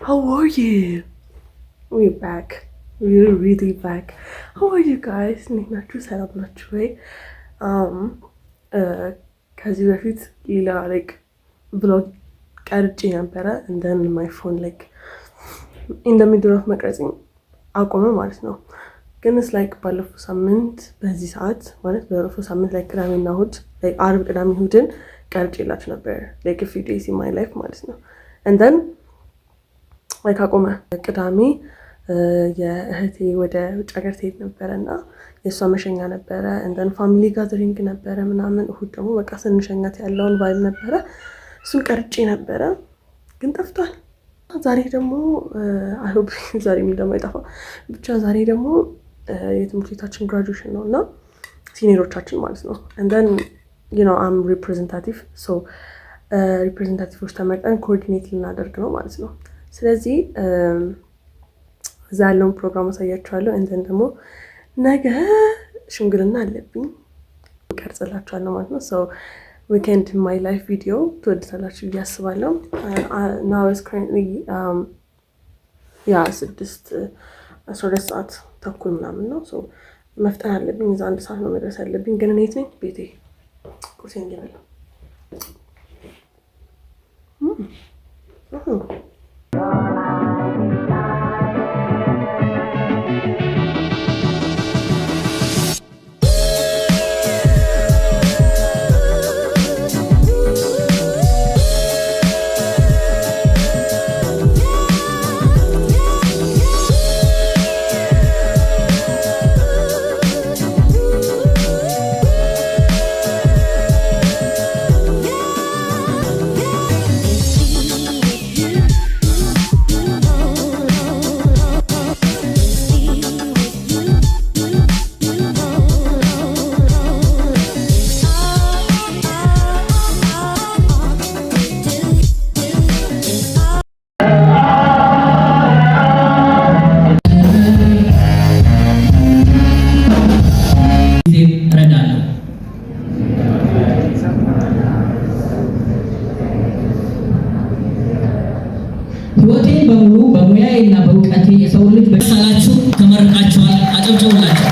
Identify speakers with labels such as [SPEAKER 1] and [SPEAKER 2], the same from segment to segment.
[SPEAKER 1] How are you? We're back. We're really back. How are you guys? ናችሁ ሰላም ናችሁ ወይ? ከዚህ በፊት ሌላ like vlog ቀርጬ ነበረ and then my phone like in the middle of መቅረጽኝ አቆመ ማለት ነው። ግን like ባለፈው ሳምንት በዚህ ሰዓት ማለት ባለፈው ሳምንት like ቅዳሜና እሑድ like ዓርብ ቅዳሜ እሑድን ቀርጬላችሁ ነበር like a few days in my life ማለት ነው and then like አቆመ ቅዳሜ የእህቴ ወደ ውጭ ሀገር ትሄድ ነበረና የሷ መሸኛ ነበረ and then family gathering ነበረ ምናምን እሑድ ደግሞ በቃ ስንሸኛት ያለውን ቫይብ ነበረ እሱን ቀርጬ ነበረ ግን ጠፍቷል። ዛሬ ደግሞ I hope ዛሬ ምን እንደማይጠፋ ብቻ ዛሬ ደግሞ የትምህርት ቤታችን graduation ነውና ሲኒየሮቻችን ማለት ነው and then you know I'm representative so representatives ተመርጠን ኮኦርዲኔት ልናደርግ ነው ማለት ነው። ስለዚህ ዛሬውን ፕሮግራም አሳያችኋለሁ and then ደግሞ ነገ ሽምግልና አለብኝ ቀርጽላችኋለሁ ማለት ነው። so weekend in my life video ትወድታላችሁ እያስባለሁ now is currently 12 ሰዓት ተኩል ምናምን ነው so መፍጠን አለብኝ እዛ 1 ሰዓት ነው መድረስ አለብኝ ግን እኔ ነኝ ቤቴ ቁርሴን እየበላሁ
[SPEAKER 2] ህይወቴን በሙሉ በሙያዬና በእውቀቴ የሰው ልጅ በሳላችሁ ተመርቃችኋል። አጨብጭቡላችሁ።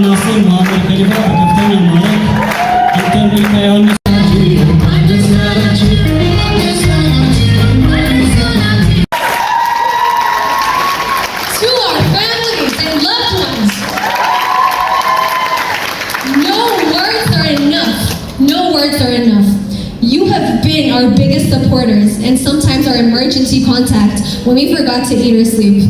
[SPEAKER 3] ናስር መሐመድ ከሊፋ በከፍተኛ ማለት ኢንተርቪው ከዮሐንስ
[SPEAKER 4] our biggest supporters and sometimes our emergency contact when we forgot to eat or sleep.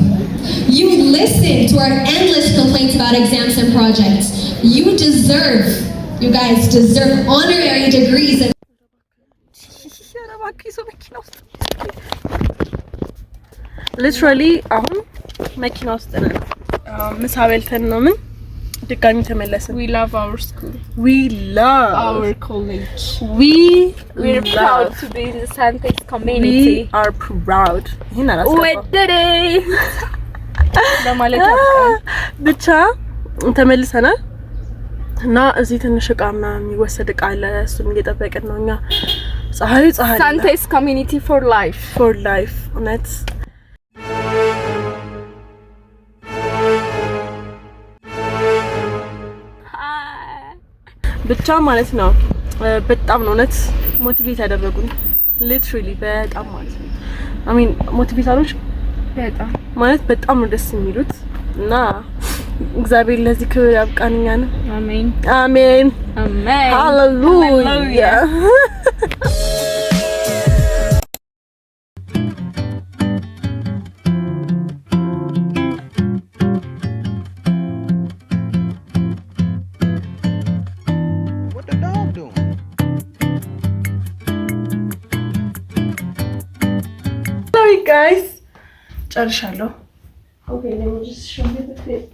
[SPEAKER 4] You listen to our endless complaints about exams and projects. You guys deserve honorary degrees.
[SPEAKER 1] Literally አሁን መኪና ውስጥ ነን ምሳ በልተን ነው ምን ድጋሚ ተመለስን።
[SPEAKER 5] We love our school.
[SPEAKER 1] We love
[SPEAKER 5] our college.
[SPEAKER 1] We're
[SPEAKER 5] proud to be in the Santex community.
[SPEAKER 1] We are proud. ይሄን
[SPEAKER 5] ለማለት
[SPEAKER 1] ብቻ ተመልሰናል እና እዚህ ትንሽ ዕቃ ምናምን የሚወሰድ ዕቃ አለ እሱን እየጠበቅን ነው እኛ ፀሐይ
[SPEAKER 5] Santex community for life
[SPEAKER 1] እውነት ብቻ ማለት ነው በጣም ነው እውነት ሞቲቬት ያደረጉን ሊትራሊ በጣም ማለት ነው I mean ሞቲቬተሮች
[SPEAKER 5] በጣም ማለት
[SPEAKER 1] በጣም ነው ደስ የሚሉት እና እግዚአብሔር ለዚህ ክብር ያብቃንኛን
[SPEAKER 5] አሜን
[SPEAKER 1] አሜን
[SPEAKER 5] አሜን
[SPEAKER 1] ሃሌሉያ guys ጨርሻለሁ okay let me just show you the fit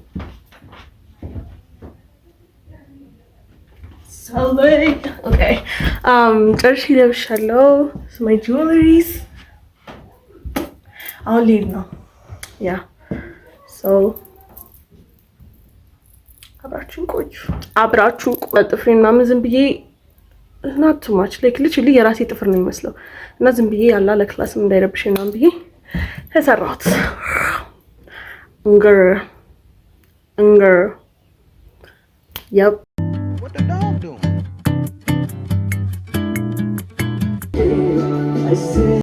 [SPEAKER 1] so like okay ጨርሼ ለብሻለሁ my jewelries I'll leave now yeah so አብራችሁን ቆዩ ጥፍሬን ምናምን ዝም ብዬ not too much like literally የራሴ ጥፍር ነው የሚመስለው እና ዝም ብዬ ያላ ለክላስም እንዳይረብሽኝ ነው ብዬ ተሰራሁት እንገር yep what the dog doing I say